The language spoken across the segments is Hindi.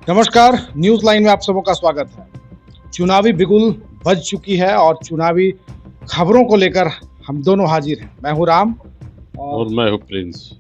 नमस्कार, न्यूज लाइन में आप सबों का स्वागत है। चुनावी बिगुल बज चुकी है और चुनावी खबरों को लेकर हम दोनों हाजिर हैं। मैं हूं राम और मैं हूं प्रिंस।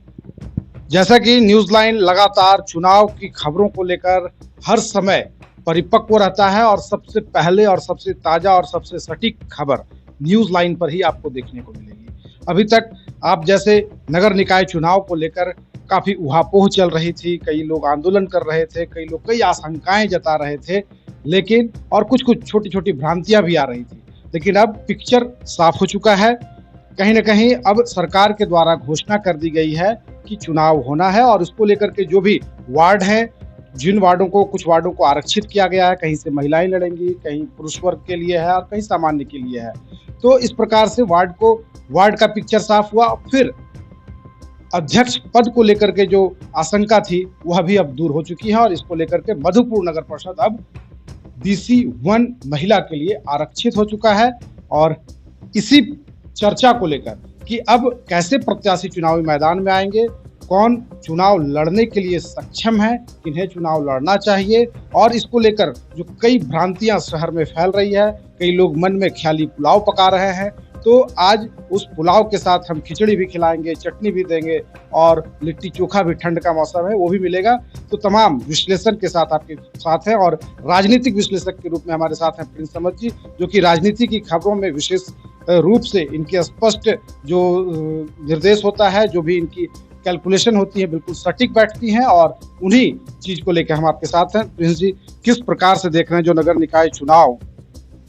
जैसा कि न्यूज लाइन लगातार चुनाव की खबरों को लेकर हर समय परिपक्व रहता है और सबसे पहले और सबसे ताजा और सबसे सटीक खबर न्यूज लाइन पर ही आपको देखने को मिलेगी। अभी तक आप जैसे नगर निकाय चुनाव को लेकर काफी उहापोह चल रही थी, कई लोग आंदोलन कर रहे थे, कई लोग कई आशंकाएं जता रहे थे, लेकिन और कुछ कुछ छोटी छोटी भ्रांतियां भी आ रही थी। लेकिन अब पिक्चर साफ हो चुका है। कहीं ना कहीं अब सरकार के द्वारा घोषणा कर दी गई है कि चुनाव होना है और उसको लेकर के जो भी वार्ड हैं, जिन वार्डों को कुछ वार्डों को आरक्षित किया गया है, कहीं से महिलाएं लड़ेंगी, कहीं पुरुष वर्ग के लिए है और कहीं सामान्य के लिए है। तो इस प्रकार से वार्ड का पिक्चर साफ हुआ। फिर अध्यक्ष पद को लेकर के जो आशंका थी वह भी अब दूर हो चुकी है और इसको लेकर के मधुपुर नगर परिषद अब BC1 महिला के लिए आरक्षित हो चुका है। और इसी चर्चा को लेकर कि अब कैसे प्रत्याशी चुनावी मैदान में आएंगे, कौन चुनाव लड़ने के लिए सक्षम है, किन्हें चुनाव लड़ना चाहिए, और इसको लेकर जो कई भ्रांतियां शहर में फैल रही है, कई लोग मन में ख्याली पुलाव पका रहे हैं, तो आज उस पुलाव के साथ हम खिचड़ी भी खिलाएंगे, चटनी भी देंगे और लिट्टी चोखा भी, ठंड का मौसम है वो भी मिलेगा। तो तमाम विश्लेषण के साथ आपके साथ हैं और राजनीतिक विश्लेषक के रूप में हमारे साथ हैं प्रिंस समद जी, जो कि राजनीति की खबरों में विशेष रूप से इनके स्पष्ट जो निर्देश होता है, जो भी इनकी कैलकुलेशन होती है, बिल्कुल सटीक बैठती हैं और उन्हीं चीज को लेकर हम आपके साथ हैं। प्रिंस जी, किस प्रकार से देख रहे हैं जो नगर निकाय चुनाव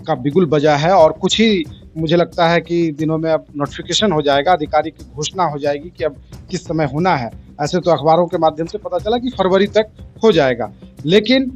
का बिगुल बजा है और कुछ ही मुझे लगता है कि दिनों में अब नोटिफिकेशन हो जाएगा, अधिकारी की घोषणा हो जाएगी कि अब किस समय होना है। ऐसे तो अखबारों के माध्यम से पता चला कि फरवरी तक हो जाएगा, लेकिन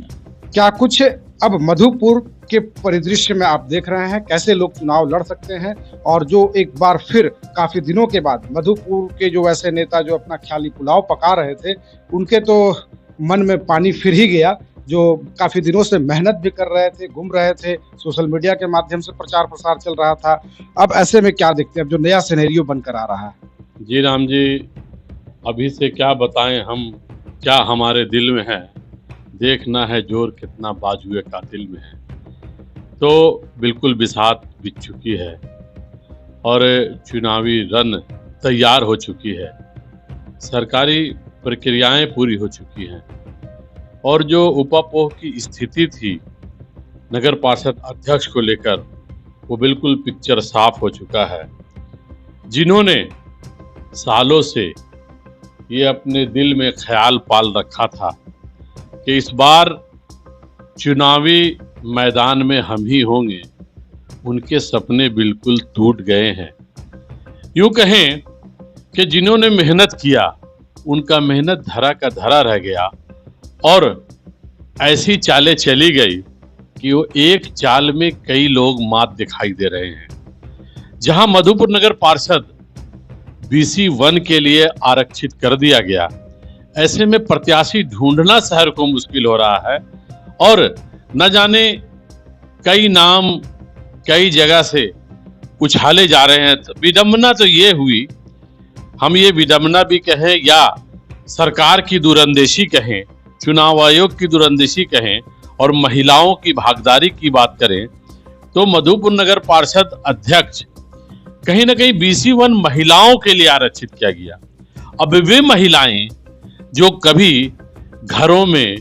क्या कुछ अब मधुपुर के परिदृश्य में आप देख रहे हैं कैसे लोग चुनाव लड़ सकते हैं, और जो एक बार फिर काफी दिनों के बाद मधुपुर के जो वैसे नेता जो अपना ख्याली पुलाव पका रहे थे, उनके तो मन में पानी फिर ही गया, जो काफी दिनों से मेहनत भी कर रहे थे, घूम रहे थे, सोशल मीडिया के माध्यम से प्रचार प्रसार चल रहा था। अब ऐसे में क्या देखते हैं, अब जो नया सिनेरियो बनकर आ रहा है? जी राम जी, अभी से क्या बताएं हम, क्या हमारे दिल में है, देखना है जोर कितना बाजुए का दिल में है। तो बिल्कुल बिसात बीत चुकी है और चुनावी रन तैयार हो चुकी है, सरकारी प्रक्रियाएं पूरी हो चुकी हैं और जो उपापोह की स्थिति थी नगर पार्षद अध्यक्ष को लेकर, वो बिल्कुल पिक्चर साफ हो चुका है। जिन्होंने सालों से ये अपने दिल में ख्याल पाल रखा था कि इस बार चुनावी मैदान में हम ही होंगे, उनके सपने बिल्कुल टूट गए हैं। यूं कहें कि जिन्होंने मेहनत किया उनका मेहनत धरा का धरा रह गया और ऐसी चालें चली गई कि वो एक चाल में कई लोग मात दिखाई दे रहे हैं। जहां मधुपुर नगर पार्षद BC1 के लिए आरक्षित कर दिया गया, ऐसे में प्रत्याशी ढूंढना शहर को मुश्किल हो रहा है और न जाने कई नाम कई जगह से उछाले जा रहे हैं। विडंबना तो ये हुई, हम ये विडंबना भी कहें या सरकार की दूरंदेशी कहें, चुनाव आयोग की दूरंदेशी कहें और महिलाओं की भागीदारी की बात करें, तो मधुपुर नगर पार्षद अध्यक्ष कहीं ना कहीं BC1 महिलाओं के लिए आरक्षित किया गया। अब वे महिलाएं जो कभी घरों में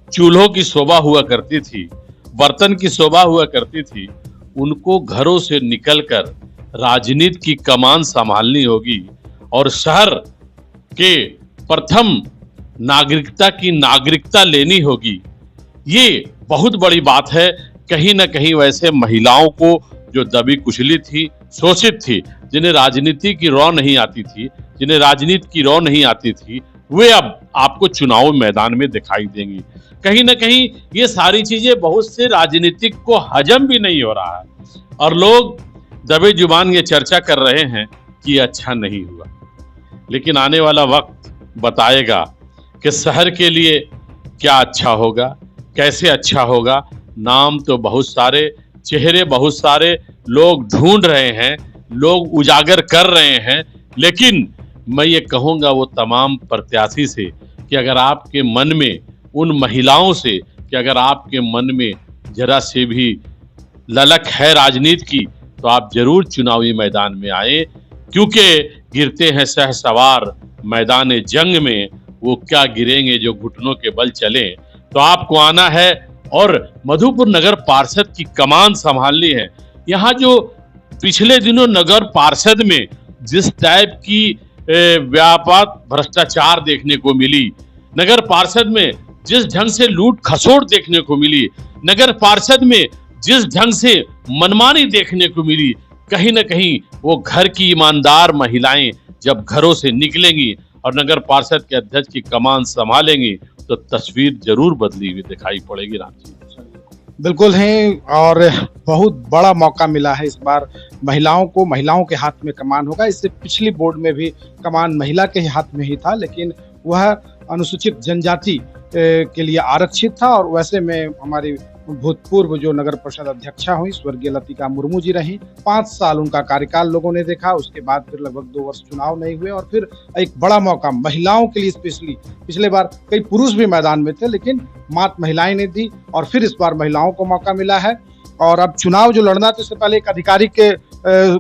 चूल्हों की शोभा हुआ करती थी, बर्तन की शोभा हुआ करती थी, उनको घरों से निकलकर राजनीति की कमान संभालनी होगी और शहर के प्रथम नागरिकता की नागरिकता लेनी होगी। ये बहुत बड़ी बात है। कहीं ना कहीं वैसे महिलाओं को जो दबी कुचली थी, शोषित थी, जिन्हें राजनीति की रौ नहीं आती थी, जिन्हें राजनीति की रौ नहीं आती थी, वे अब आपको चुनाव मैदान में दिखाई देंगी। कहीं ना कहीं ये सारी चीजें बहुत से राजनीतिक को हजम भी नहीं हो रहा है और लोग दबे जुबान ये चर्चा कर रहे हैं कि अच्छा नहीं हुआ। लेकिन आने वाला वक्त बताएगा कि शहर के लिए क्या अच्छा होगा, कैसे अच्छा होगा। नाम तो बहुत सारे, चेहरे बहुत सारे लोग ढूंढ रहे हैं, लोग उजागर कर रहे हैं, लेकिन मैं ये कहूँगा वो तमाम प्रत्याशी से कि अगर आपके मन में उन महिलाओं से कि अगर आपके मन में जरा से भी ललक है राजनीति की तो आप जरूर चुनावी मैदान में आए, क्योंकि गिरते हैं शहसवार मैदान जंग में, वो क्या गिरेंगे जो घुटनों के बल चले। तो आपको आना है और मधुपुर नगर पार्षद की कमान संभालनी है। यहाँ जो पिछले दिनों नगर पार्षद में जिस टाइप की व्यापक भ्रष्टाचार देखने को मिली, नगर पार्षद में जिस ढंग से लूट खसोट देखने को मिली, नगर पार्षद में जिस ढंग से मनमानी देखने को मिली, कहीं ना कहीं वो घर की ईमानदार महिलाएं जब घरों से निकलेंगी और नगर पार्षद के अध्यक्ष की कमान संभालेंगी तो तस्वीर जरूर बदली हुई दिखाई पड़ेगी। राम जी बिल्कुल है, और बहुत बड़ा मौका मिला है इस बार महिलाओं को, महिलाओं के हाथ में कमान होगा। इससे पिछली बोर्ड में भी कमान महिला के हाथ में ही था, लेकिन वह अनुसूचित जनजाति के लिए आरक्षित था। और वैसे में हमारी भूतपूर्व जो नगर परिषद अध्यक्षा हुई स्वर्गीय लतिका मुर्मू जी रही, 5 साल उनका कार्यकाल लोगों ने देखा। उसके बाद फिर लगभग 2 वर्ष चुनाव नहीं हुए, और फिर एक बड़ा मौका महिलाओं के लिए स्पेशली, पिछले बार कई पुरुष भी मैदान में थे लेकिन मात महिलाएं ने दी, और फिर इस बार महिलाओं को मौका मिला है। और अब चुनाव जो लड़ना, तो इससे पहले एक अधिकारी के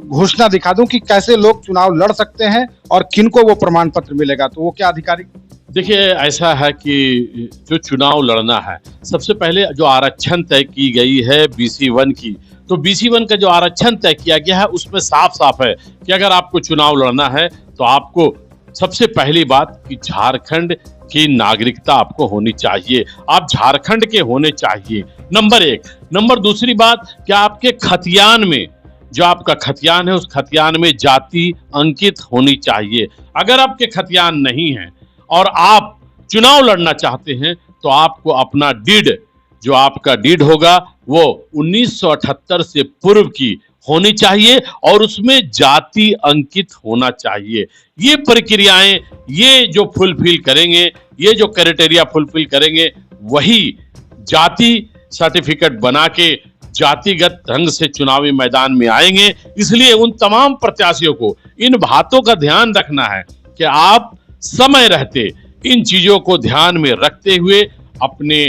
घोषणा दिखा दूं कि कैसे लोग चुनाव लड़ सकते हैं और किनको वो प्रमाण पत्र मिलेगा। तो वो क्या अधिकारी? देखिए, ऐसा है कि जो चुनाव लड़ना है, सबसे पहले जो आरक्षण तय की गई है BC1 की, तो BC1 का जो आरक्षण तय किया गया है उसमें साफ साफ है कि अगर आपको चुनाव लड़ना है तो आपको सबसे पहली बात कि झारखंड की नागरिकता आपको होनी चाहिए, आप झारखंड के होने चाहिए, नंबर 1। नंबर दूसरी बात कि आपके खतियान में, जो आपका खतियान है उस खतियान में जाति अंकित होनी चाहिए। अगर आपके खतियान नहीं है और आप चुनाव लड़ना चाहते हैं तो आपको अपना डीड, जो आपका डीड होगा वो 1978 से पूर्व की होनी चाहिए और उसमें जाति अंकित होना चाहिए। ये प्रक्रियाएं, ये जो फुलफिल करेंगे, ये जो क्राइटेरिया फुलफिल करेंगे, वही जाति सर्टिफिकेट बना के जातिगत ढंग से चुनावी मैदान में आएंगे। इसलिए उन तमाम प्रत्याशियों को इन बातों का ध्यान रखना है कि आप समय रहते इन चीजों को ध्यान में रखते हुए अपने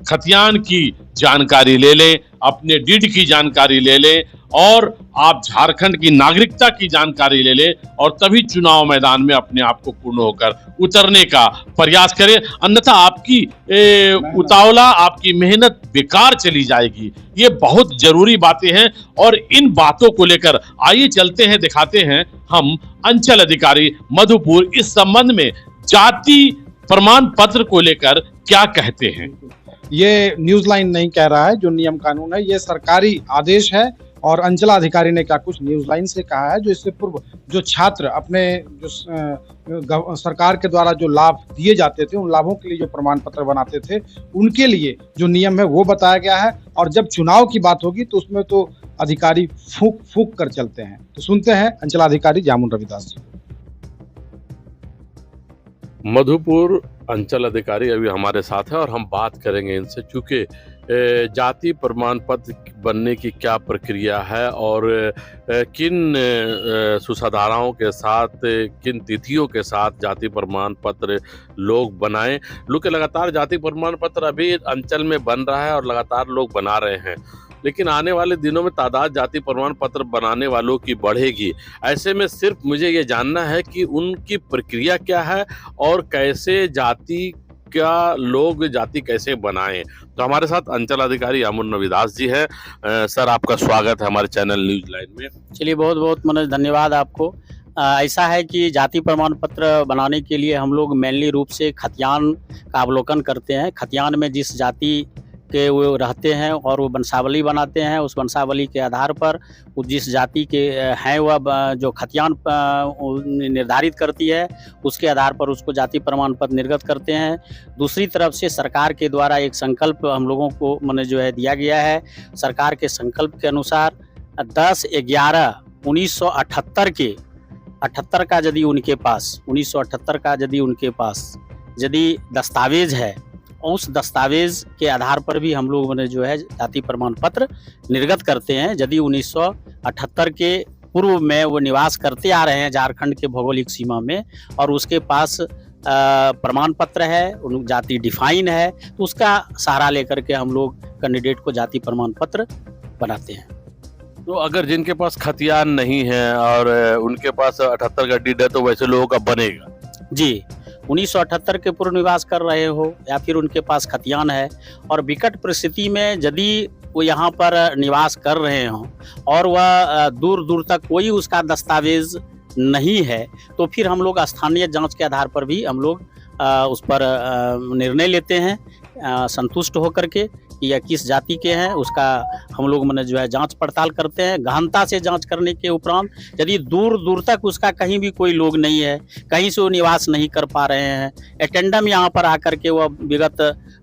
खतियान की जानकारी ले लें, अपने डीड की जानकारी ले लें और आप झारखंड की नागरिकता की जानकारी ले लें, और तभी चुनाव मैदान में अपने आप को पूर्ण होकर उतरने का प्रयास करें। अन्यथा आपकी उतावला, आपकी मेहनत बेकार चली जाएगी। ये बहुत जरूरी बातें हैं और इन बातों को लेकर आइए चलते हैं, दिखाते हैं हम अंचल अधिकारी मधुपुर इस संबंध में जाति प्रमाण पत्र को लेकर क्या कहते हैं। ये न्यूज लाइन नहीं कह रहा है, जो नियम कानून है, ये सरकारी आदेश है। और अंचलाधिकारी ने क्या कुछ न्यूज लाइन से कहा है, जो इससे पूर्व जो छात्र अपने जो सरकार के द्वारा जो लाभ दिए जाते थे, उन लाभों के लिए जो प्रमाण पत्र बनाते थे, उनके लिए जो नियम है वो बताया गया है। और जब चुनाव की बात होगी तो उसमें तो अधिकारी फूंक फूंक कर चलते हैं। तो सुनते हैं अंचलाधिकारी जामुन रविदास जी। मधुपुर अंचल अधिकारी अभी हमारे साथ है और हम बात करेंगे इनसे, चूंकि जाति प्रमाण पत्र बनने की क्या प्रक्रिया है और किन सुधाराओं के साथ, किन तिथियों के साथ जाति प्रमाण पत्र लोग बनाएं। लोग लगातार जाति प्रमाण पत्र अभी अंचल में बन रहा है और लगातार लोग बना रहे हैं, लेकिन आने वाले दिनों में तादाद जाति प्रमाण पत्र बनाने वालों की बढ़ेगी। ऐसे में सिर्फ मुझे ये जानना है कि उनकी प्रक्रिया क्या है और कैसे जाति क्या लोग जाति कैसे बनाएं। तो हमारे साथ अंचल अधिकारी जामुन रविदास जी हैं। सर, आपका स्वागत है हमारे चैनल न्यूज लाइन में। चलिए, बहुत बहुत मनोज धन्यवाद आपको। ऐसा है कि जाति प्रमाण पत्र बनाने के लिए हम लोग मेनली रूप से खतियान का अवलोकन करते हैं। खतियान में जिस जाति के वो रहते हैं और वो वंशावली बनाते हैं, उस वंशावली के आधार पर वो जिस जाति के हैं वह जो खतियान निर्धारित करती है, उसके आधार पर उसको जाति प्रमाण पत्र निर्गत करते हैं। दूसरी तरफ से सरकार के द्वारा एक संकल्प हम लोगों को जो है दिया गया है। सरकार के संकल्प के अनुसार 10/11/1978 के 78 का यदि उनके पास 1978 का यदि यदि दस्तावेज है, उस दस्तावेज के आधार पर भी हम लोग जो है जाति प्रमाण पत्र निर्गत करते हैं। यदि 1978 के पूर्व में वो निवास करते आ रहे हैं झारखंड के भौगोलिक सीमा में और उसके पास प्रमाण पत्र है, उन जाति डिफाइन है, तो उसका सहारा लेकर के हम लोग कैंडिडेट को जाति प्रमाण पत्र बनाते हैं। तो अगर जिनके पास खतियान नहीं है और उनके पास 78 का डीड है तो वैसे लोगों का बनेगा? जी, 1978 के पूर्व निवास कर रहे हो या फिर उनके पास खतियान है और विकट परिस्थिति में यदि वो यहाँ पर निवास कर रहे हों और वह दूर दूर तक कोई उसका दस्तावेज नहीं है, तो फिर हम लोग स्थानीय जांच के आधार पर भी हम लोग उस पर निर्णय लेते हैं संतुष्ट होकर के कि यह किस जाति के हैं, उसका हम लोग मैंने जो है जांच पड़ताल करते हैं। गहनता से जांच करने के उपरांत यदि दूर दूर तक उसका कहीं भी कोई लोग नहीं है, कहीं से वो निवास नहीं कर पा रहे हैं, एटेंडम यहाँ पर आकर के वह विगत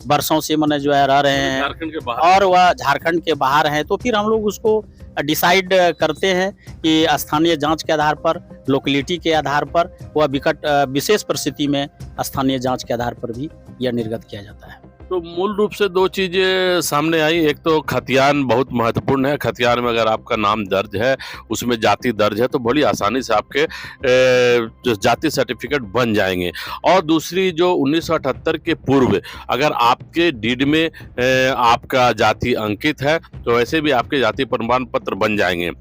वर्षों से मैंने जो है रह रहे हैं झारखंड के बाहर और वह झारखंड के बाहर हैं, तो फिर हम लोग उसको डिसाइड करते हैं कि स्थानीय जांच के आधार पर, लोकेलिटी के आधार पर, वह विकट विशेष परिस्थिति में स्थानीय जांच के आधार पर भी यह निर्गत किया जाता है। तो मूल रूप से दो चीजें सामने आई। एक तो खतियान बहुत महत्वपूर्ण है। खतियान में अगर आपका नाम दर्ज है, उसमें जाति दर्ज है, तो बड़ी आसानी से आपके जाति सर्टिफिकेट बन जाएंगे। और दूसरी जो 1978 के पूर्व अगर आपके डीड में आपका जाति अंकित है तो वैसे भी आपके जाति प्रमाण पत्र बन जाएंगे।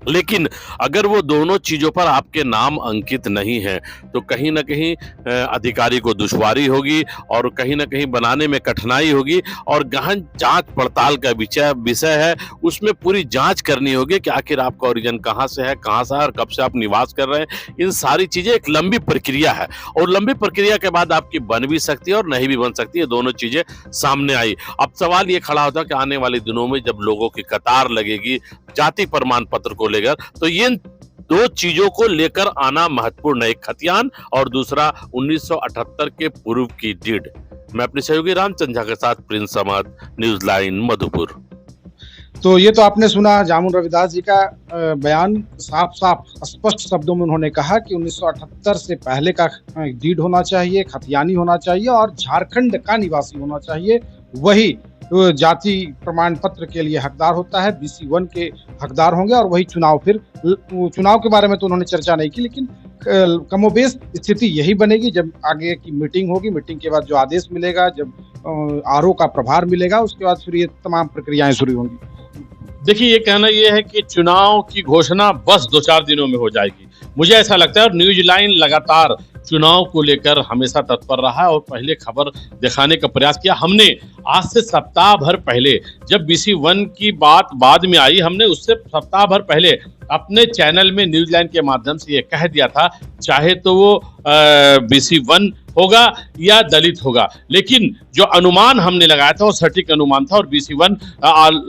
लेकिन अगर वो दोनों चीज़ों पर आपके नाम अंकित नहीं है तो कहीं ना कहीं अधिकारी को दुश्वारी होगी और कहीं ना कहीं बनाने में कठिनाई होगी और गहन जांच पड़ताल का विषय है। उसमें पूरी जांच करनी होगी कि आखिर आपका ओरिजिन कहाँ से है, कहाँ से है और कब से आप निवास कर रहे हैं। इन सारी चीज़ें एक लंबी प्रक्रिया है और लंबी प्रक्रिया के बाद आपकी बन भी सकती है और नहीं भी बन सकती है। दोनों चीज़ें सामने आई। अब सवाल ये खड़ा होता है कि आने वाले दिनों में जब लोगों की कतार लगेगी जाति प्रमाण पत्र को लेकर, तो ये दो चीजों को लेकर आना महत्वपूर्ण है, एक खतियान और दूसरा 1978 के पूर्व की डीड। मैं अपने सहयोगी रामचंद्र झा के साथ Prince Ahmad, news line Madhupur. तो ये तो आपने सुना जामुन रविदास जी का बयान। साफ साफ स्पष्ट शब्दों में उन्होंने कहा कि 1978 से पहले का डीड होना चाहिए, खतियानी होना चाहिए और झारखंड का निवासी होना चाहिए, वही जाति प्रमाण पत्र के लिए हकदार होता है, BC 1 के हकदार होंगे और वही चुनाव। फिर चुनाव के बारे में तो उन्होंने चर्चा नहीं की, लेकिन कमोबेश स्थिति यही बनेगी जब आगे की मीटिंग होगी। मीटिंग के बाद जो आदेश मिलेगा, जब RO का प्रभार मिलेगा, उसके बाद फिर ये तमाम प्रक्रियाएं शुरू होंगी। देखिए, ये कहना ये है कि चुनाव की घोषणा बस 2-4 दिनों में हो जाएगी, मुझे ऐसा लगता है। और न्यूज लाइन लगातार चुनाव को लेकर हमेशा तत्पर रहा है और पहले खबर दिखाने का प्रयास किया। हमने आज से सप्ताह भर पहले, जब BC 1 की बात बाद में आई, हमने उससे सप्ताह भर पहले अपने चैनल में न्यूज लाइन के माध्यम से ये कह दिया था, चाहे तो वो BC 1 होगा या दलित होगा, लेकिन जो अनुमान हमने लगाया था वो सटीक अनुमान था और BC 1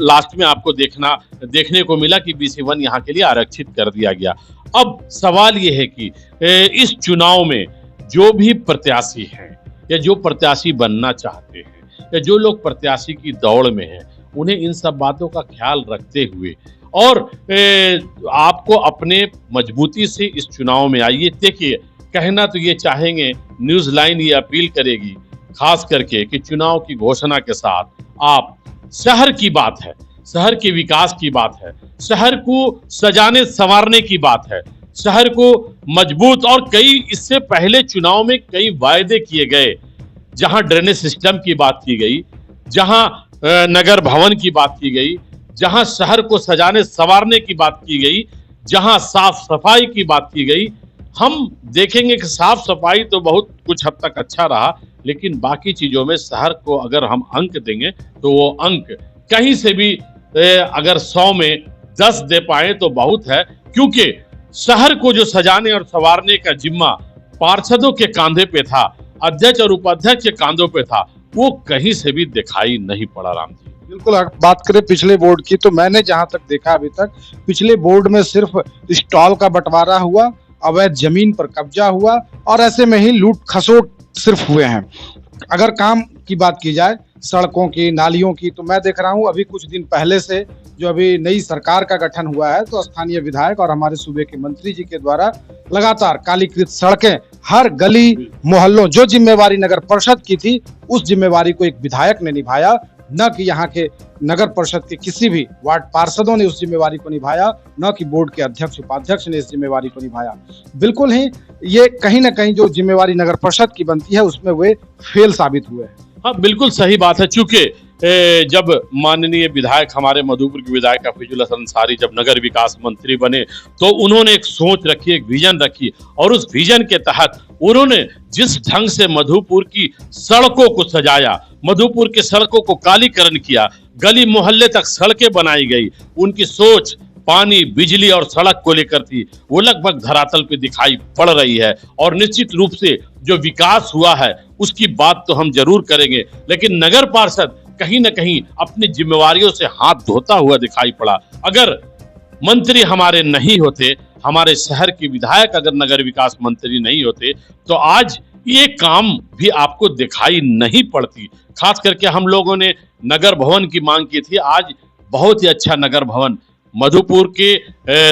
लास्ट में आपको देखने को मिला कि BC 1 यहाँ के लिए आरक्षित कर दिया गया। अब सवाल ये है कि इस चुनाव में जो भी प्रत्याशी हैं या जो प्रत्याशी बनना चाहते हैं या जो लोग प्रत्याशी की दौड़ में हैं, उन्हें इन सब बातों का ख्याल रखते हुए और आपको अपने मजबूती से इस चुनाव में आइए। देखिए, कहना तो ये चाहेंगे, न्यूज लाइन ये अपील करेगी खास करके कि चुनाव की घोषणा के साथ आप, शहर की बात है, शहर के विकास की बात है, शहर को सजाने संवारने की बात है, शहर को मजबूत, और कई इससे पहले चुनाव में कई वायदे किए गए, जहां ड्रेनेज सिस्टम की बात की गई, जहां नगर भवन की बात की गई, जहां शहर को सजाने संवारने की बात की गई, जहां साफ सफाई की बात की गई। हम देखेंगे कि साफ सफाई तो बहुत कुछ हद तक अच्छा रहा, लेकिन बाकी चीजों में शहर को अगर हम अंक देंगे तो वो अंक कहीं से भी अगर 100 में 10 दे पाए तो बहुत है, क्योंकि शहर को जो सजाने और संवारने का जिम्मा पार्षदों के कांधे पे था, अध्यक्ष और उपाध्यक्ष के कांधों पे था, वो कहीं से भी दिखाई नहीं पड़ा। राम जी, बिल्कुल। बात करें पिछले बोर्ड की, तो मैंने जहां तक देखा अभी तक, पिछले बोर्ड में सिर्फ स्टॉल का बंटवारा हुआ, अवैध जमीन पर कब्जा हुआ और ऐसे में ही लूट खसोट सिर्फ हुए हैं। अगर काम की बात की जाए, सड़कों की, नालियों की, तो मैं देख रहा हूं अभी कुछ दिन पहले से जो अभी नई सरकार का गठन हुआ है, तो स्थानीय विधायक और हमारे सूबे के मंत्री जी के द्वारा लगातार कालीकृत सड़कें, हर गली मोहल्लों, जो जिम्मेवारी नगर परिषद की थी उस जिम्मेवारी को एक विधायक ने निभाया। न कि यहाँ के नगर परिषद के किसी भी वार्ड पार्षदों ने उस जिम्मेवारी को निभाया, न कि बोर्ड के अध्यक्ष उपाध्यक्ष ने इस जिम्मेवारी को निभाया। बिल्कुल ही ये कहीं ना कहीं जो जिम्मेवारी नगर परिषद की बनती है उसमें वे फेल साबित हुए हैं। हाँ, बिल्कुल सही बात है। चूंकि जब माननीय विधायक हमारे मधुपुर के विधायक हफीजुल हसन अंसारी जब नगर विकास मंत्री बने तो उन्होंने एक सोच रखी, एक विजन रखी और उस विजन के तहत उन्होंने जिस ढंग से मधुपुर की सड़कों को सजाया, मधुपुर के सड़कों को कालीकरण किया, गली मोहल्ले तक सड़कें बनाई गई, उनकी सोच पानी, बिजली और सड़क को लेकर थी, वो लगभग धरातल पे दिखाई पड़ रही है। और निश्चित रूप से जो विकास हुआ है उसकी बात तो हम जरूर करेंगे, लेकिन नगर पार्षद कहीं न कहीं अपनी जिम्मेवारियों से हाथ धोता हुआ दिखाई पड़ा। अगर मंत्री हमारे नहीं होते, हमारे शहर के विधायक अगर नगर विकास मंत्री नहीं होते तो आज ये काम भी आपको दिखाई नहीं पड़ती। खास करके हम लोगों ने नगर भवन की मांग की थी। आज बहुत ही अच्छा नगर भवन मधुपुर के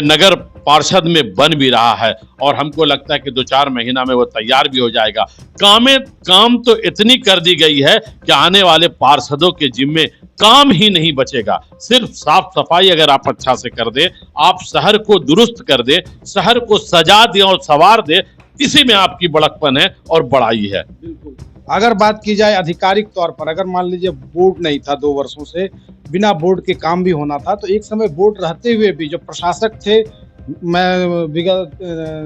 नगर पार्षद में बन भी रहा है और हमको लगता है कि 2-4 महीना में वो तैयार भी हो जाएगा। काम तो इतनी कर दी गई है कि आने वाले पार्षदों के जिम्मे काम ही नहीं बचेगा। सिर्फ साफ सफाई अगर आप अच्छा से कर दे, आप शहर को दुरुस्त कर दे, शहर को सजा दे और संवार दे, इसी में आपकी बड़कपन है और बड़ाई है। अगर बात की जाए आधिकारिक तौर पर, अगर मान लीजिए बोर्ड नहीं था 2 वर्षों से, बिना बोर्ड के काम भी होना था, तो एक समय बोर्ड रहते हुए भी जो प्रशासक थे, मैं विगत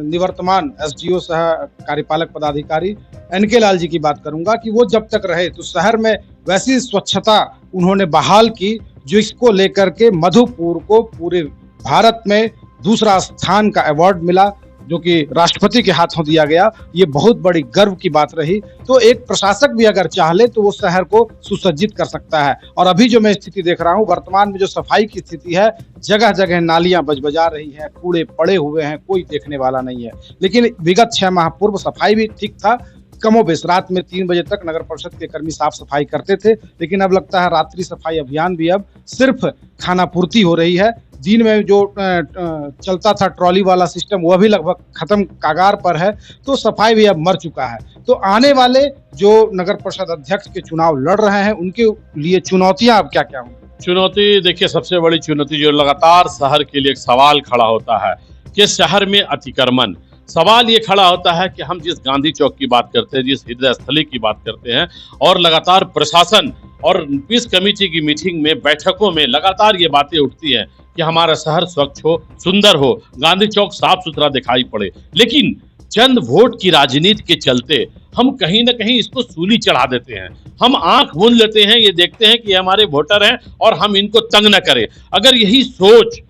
निवर्तमान एसडीओ सह कार्यपालक पदाधिकारी एनके लाल जी की बात करूंगा कि वो जब तक रहे तो शहर में वैसी स्वच्छता उन्होंने बहाल की जो इसको लेकर के मधुपुर को पूरे भारत में दूसरा स्थान का अवार्ड मिला, जो कि राष्ट्रपति के हाथों दिया गया। ये बहुत बड़ी गर्व की बात रही। तो एक प्रशासक भी अगर चाह ले तो वो शहर को सुसज्जित कर सकता है। और अभी जो मैं स्थिति देख रहा हूँ, वर्तमान में जो सफाई की स्थिति है, जगह जगह नालियां बजबजा रही है, कूड़े पड़े हुए हैं, कोई देखने वाला नहीं है। लेकिन विगत 6 माह पूर्व सफाई भी ठीक था, कमोबेश रात में 3 बजे तक नगर परिषद के कर्मी साफ सफाई करते थे। लेकिन अब लगता है रात्रि सफाई अभियान भी अब सिर्फ खाना पूर्ति हो रही है। दिन में जो चलता था ट्रॉली वाला सिस्टम वह भी लगभग खत्म कागार पर है। तो सफाई भी अब मर चुका है। तो आने वाले जो नगर परिषद अध्यक्ष के चुनाव लड़ रहे हैं उनके लिए चुनौतियां अब क्या क्या होंगी? चुनौती देखिए, सबसे बड़ी चुनौती जो लगातार शहर के लिए एक सवाल खड़ा होता है कि शहर में अतिक्रमण। सवाल ये खड़ा होता है कि हम जिस गांधी चौक की बात करते हैं, जिस हृदय स्थली की बात करते हैं, और लगातार प्रशासन और पीस कमेटी की मीटिंग में, बैठकों में लगातार ये बातें उठती हैं कि हमारा शहर स्वच्छ हो, सुंदर हो, गांधी चौक साफ सुथरा दिखाई पड़े। लेकिन चंद वोट की राजनीति के चलते हम कहीं ना कहीं इसको सूली चढ़ा देते हैं। हम आंख मूंद लेते हैं, ये देखते हैं कि हमारे वोटर हैं और हम इनको तंग न करें। अगर यही सोच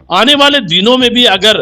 आने वाले दिनों में भी अगर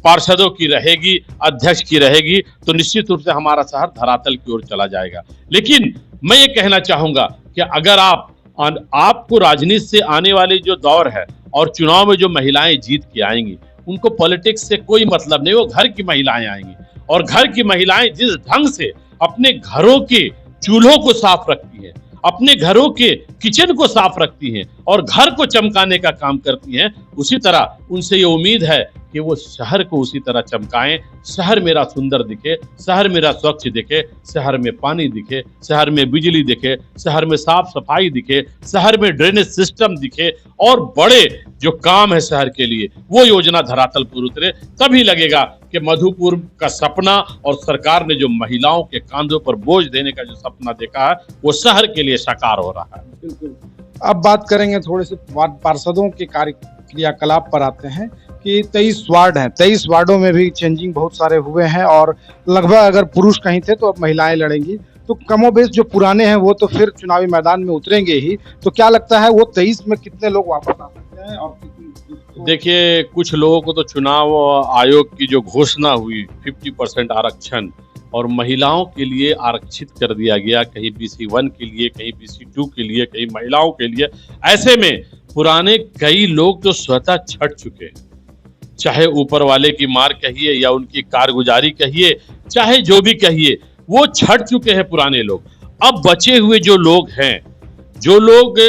पार्षदों की रहेगी, अध्यक्ष की रहेगी, तो निश्चित रूप से हमारा शहर धरातल की ओर चला जाएगा। लेकिन मैं ये कहना चाहूंगा कि अगर आपको राजनीति से आने वाले जो दौर है और चुनाव में जो महिलाएं जीत के आएंगी, उनको पॉलिटिक्स से कोई मतलब नहीं, वो घर की महिलाएं आएंगी। और घर की महिलाएं जिस ढंग से अपने घरों के चूल्हों को साफ रखती हैं, अपने घरों के किचन को साफ रखती हैं और घर को चमकाने का काम करती हैं, उसी तरह उनसे ये उम्मीद है कि वो शहर को उसी तरह चमकाएं। शहर मेरा सुंदर दिखे, शहर मेरा स्वच्छ दिखे, शहर में पानी दिखे, शहर में बिजली दिखे, शहर में साफ सफाई दिखे, शहर में ड्रेनेज सिस्टम दिखे और बड़े जो काम है शहर के लिए वो योजना धरातल पर उतरे। तभी लगेगा कि मधुपुर का सपना और सरकार ने जो महिलाओं के कांधों पर बोझ देने का जो सपना देखा है वो शहर के लिए साकार हो रहा है। बिल्कुल। अब बात करेंगे थोड़े से वार्ड पार्षदों के कार्य क्रियाकलाप पर आते हैं कि 23 वार्ड हैं, 23 वार्डों में भी चेंजिंग बहुत सारे हुए हैं और लगभग अगर पुरुष कहीं थे तो अब महिलाएं लड़ेंगी। तो कमोबेश जो पुराने हैं वो तो फिर चुनावी मैदान में उतरेंगे ही। तो क्या लगता है वो 23 में कितने लोग वापस आ सकते हैं? और देखिए, कुछ लोगों को तो चुनाव आयोग की जो घोषणा हुई 50% आरक्षण और महिलाओं के लिए आरक्षित कर दिया गया, कहीं BC1 के लिए, कहीं BC2 के लिए, कहीं महिलाओं के लिए। ऐसे में पुराने कई लोग तो स्वतः छट चुके हैं, चाहे ऊपर वाले की मार कहिए या उनकी कारगुजारी कहिए, चाहे जो भी कहिए, वो छट चुके हैं पुराने लोग। अब बचे हुए जो लोग हैं, जो लोग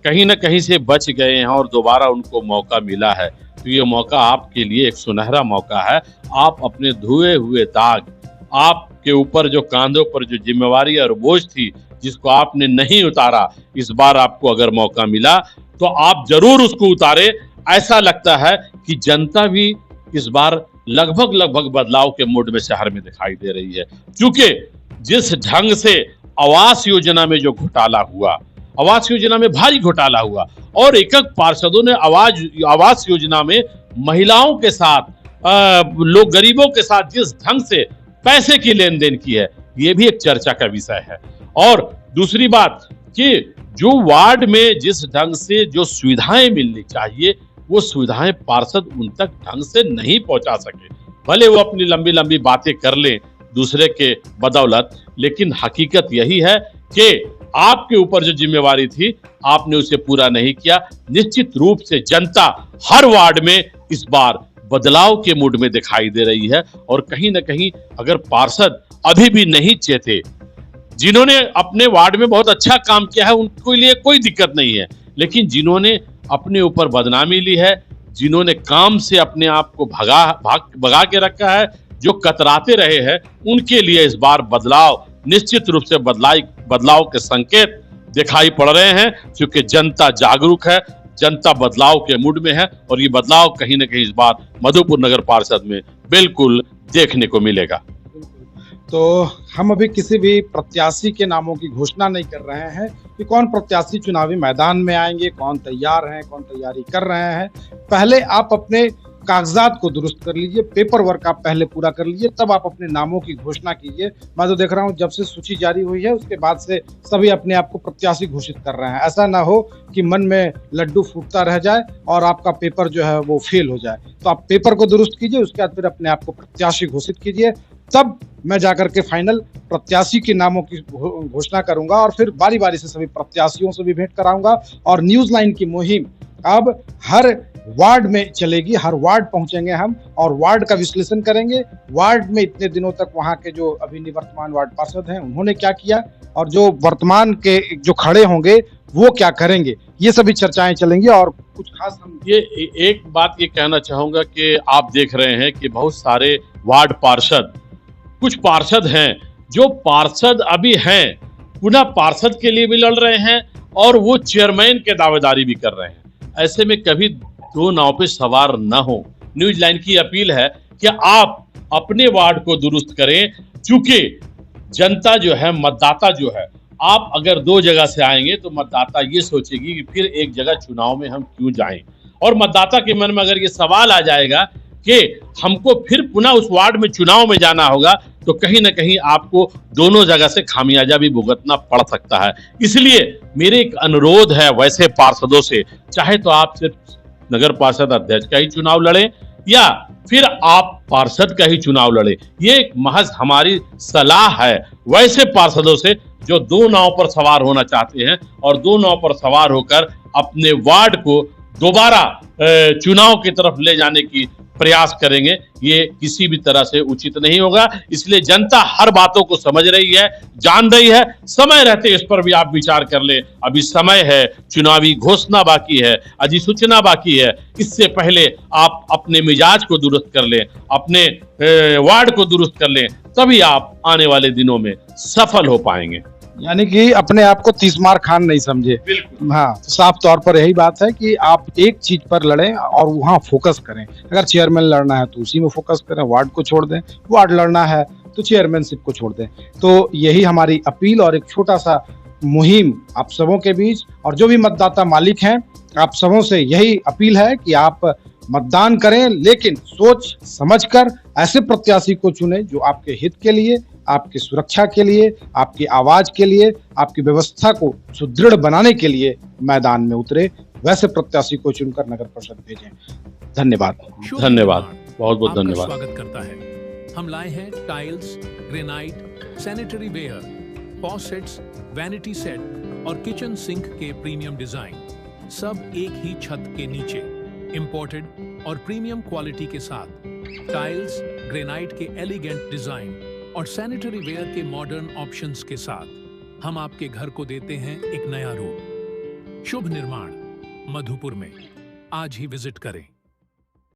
कहीं ना कहीं से बच गए हैं और दोबारा उनको मौका मिला है, तो ये मौका आपके लिए एक सुनहरा मौका है। आप अपने धुए हुए दाग, आपके आपके ऊपर जो कांधों पर जो जिम्मेवारी और बोझ थी, जिसको आपने नहीं उतारा, इस बार आपको अगर मौका मिला तो आप जरूर उसको उतारे। ऐसा लगता है कि जनता भी इस बार लगभग बदलाव के मूड में शहर में दिखाई दे रही है, क्योंकि जिस ढंग से आवास योजना में जो घोटाला हुआ, आवास योजना में भारी घोटाला हुआ और एक पार्षदों ने आवास योजना में महिलाओं के साथ, लोग गरीबों के साथ जिस ढंग से पैसे की लेन देन की है, ये भी एक चर्चा का विषय है। और दूसरी बात कि जो वार्ड में जिस ढंग से जो सुविधाएं मिलनी चाहिए, वो सुविधाएं पार्षद उन तक ढंग से नहीं पहुंचा सके। भले वो अपनी लंबी लंबी बातें कर लें दूसरे के बदौलत, लेकिन हकीकत यही है कि आपके ऊपर जो जिम्मेवारी थी, आपने उसे पूरा नहीं किया। निश्चित रूप से जनता हर वार्ड में इस बार बदलाव के मूड में दिखाई दे रही है। और कहीं ना कहीं अगर पार्षद अभी भी नहीं चेते, जिन्होंने अपने वार्ड में बहुत अच्छा काम किया है, उनके लिए कोई दिक्कत नहीं है, लेकिन जिन्होंने अपने ऊपर बदनामी ली है, जिन्होंने काम से अपने आप को भगा के रखा है, जो कतराते रहे हैं, उनके लिए इस बार बदलाव, निश्चित रूप से बदलाव के संकेत दिखाई पड़ रहे हैं, क्योंकि जनता जागरूक है, जनता बदलाव के मूड में है और ये बदलाव कहीं ना कहीं इस बार मधुपुर नगर पार्षद में बिल्कुल देखने को मिलेगा। तो हम अभी किसी भी प्रत्याशी के नामों की घोषणा नहीं कर रहे हैं कि कौन प्रत्याशी चुनावी मैदान में आएंगे, कौन तैयार हैं, कौन तैयारी कर रहे हैं। पहले आप अपने कागजात को दुरुस्त कर लीजिए, पेपर वर्क आप पहले पूरा कर लीजिए, तब आप अपने नामों की घोषणा कीजिए। मैं तो देख रहा हूं जब से सूची जारी हुई है उसके बाद से सभी अपने आप को प्रत्याशी घोषित कर रहे हैं। ऐसा ना हो कि मन में लड्डू फूटता रह जाए और आपका पेपर जो है वो फेल हो जाए। तो आप पेपर को दुरुस्त कीजिए, उसके बाद फिर अपने आप को प्रत्याशी घोषित कीजिए, तब मैं जाकर के फाइनल प्रत्याशी के नामों की घोषणा करूंगा और फिर बारी बारी से सभी प्रत्याशियों से भी भेंट कराऊंगा। और न्यूज लाइन की मुहिम अब हर वार्ड में चलेगी, हर वार्ड पहुंचेंगे हम और वार्ड का विश्लेषण करेंगे। वार्ड में इतने दिनों तक वहां के जो अभी निवर्तमान वार्ड पार्षद हैं उन्होंने क्या किया और जो वर्तमान के जो खड़े होंगे वो क्या करेंगे, ये सभी चर्चाएं चलेंगी। और कुछ खास हम ये एक बात ये कहना चाहूंगा कि आप देख रहे हैं कि बहुत सारे वार्ड पार्षद, कुछ पार्षद हैं जो पार्षद अभी हैं, पुनः पार्षद के लिए भी लड़ रहे हैं और वो चेयरमैन के दावेदारी भी कर रहे हैं। ऐसे में कभी दो नाव पे सवार न हो। न्यूज लाइन की अपील है कि आप अपने वार्ड को दुरुस्त करें, क्योंकि जनता जो है, मतदाता जो है, आप अगर दो जगह से आएंगे तो मतदाता ये सोचेगी कि फिर एक जगह चुनाव में हम क्यों जाएं। और मतदाता के मन में अगर ये सवाल आ जाएगा कि हमको फिर पुनः उस वार्ड में चुनाव में जाना होगा, तो कहीं ना कहीं आपको दोनों जगह से खामियाजा भी भुगतना पड़ सकता है। इसलिए मेरे एक अनुरोध है वैसे पार्षदों से, चाहे तो आप सिर्फ नगर पार्षद अध्यक्ष का ही चुनाव लड़ें या फिर आप पार्षद का ही चुनाव लड़ें, ये महज हमारी सलाह है वैसे पार्षदों से जो दो नाव पर सवार होना चाहते हैं और दो नाव पर सवार होकर अपने वार्ड को दोबारा चुनाव की तरफ ले जाने की प्रयास करेंगे। ये किसी भी तरह से उचित नहीं होगा। इसलिए जनता हर बातों को समझ रही है, जान रही है, समय रहते इस पर भी आप विचार कर लें। अभी समय है, चुनावी घोषणा बाकी है, अधिसूचना बाकी है। इससे पहले आप अपने मिजाज को दुरुस्त कर लें, अपने वार्ड को दुरुस्त कर लें, तभी आप आने वाले दिनों में सफल हो पाएंगे। यानी कि अपने आप को 30 मार खान नहीं समझे। हाँ, तो साफ तौर पर यही बात है कि आप एक चीज पर लड़ें और वहाँ फोकस करें। अगर चेयरमैन लड़ना है तो उसी में फोकस करें, वार्ड को छोड़ दें। वार्ड लड़ना है तो चेयरमैनशिप को छोड़ दें। तो यही हमारी अपील और एक छोटा सा मुहिम आप सबों के बीच, और जो भी मतदाता मालिक हैं आप सबों से यही अपील है कि आप मतदान करें, लेकिन सोच समझकर ऐसे प्रत्याशी को चुनें जो आपके हित के लिए, आपकी सुरक्षा के लिए, आपकी आवाज के लिए, आपकी व्यवस्था को सुदृढ़ बनाने के लिए मैदान में उतरे। वैसे प्रत्याशी को चुनकर नगर परिषद भेजें। धन्यवाद। बहुत बहुत धन्यवाद। स्वागत करता है। हम लाए हैं tiles, granite, sanitary ware, faucets, vanity set और किचन सिंक के प्रीमियम डिजाइन, सब एक ही छत के नीचे, इंपोर्टेड और प्रीमियम क्वालिटी के साथ। टाइल्स, ग्रेनाइट के एलिगेंट डिजाइन और सैनिटरी वेयर के मॉडर्न ऑप्शंस के साथ हम आपके घर को देते हैं एक नया रूप। शुभ निर्माण मधुपुर में आज ही विजिट करें।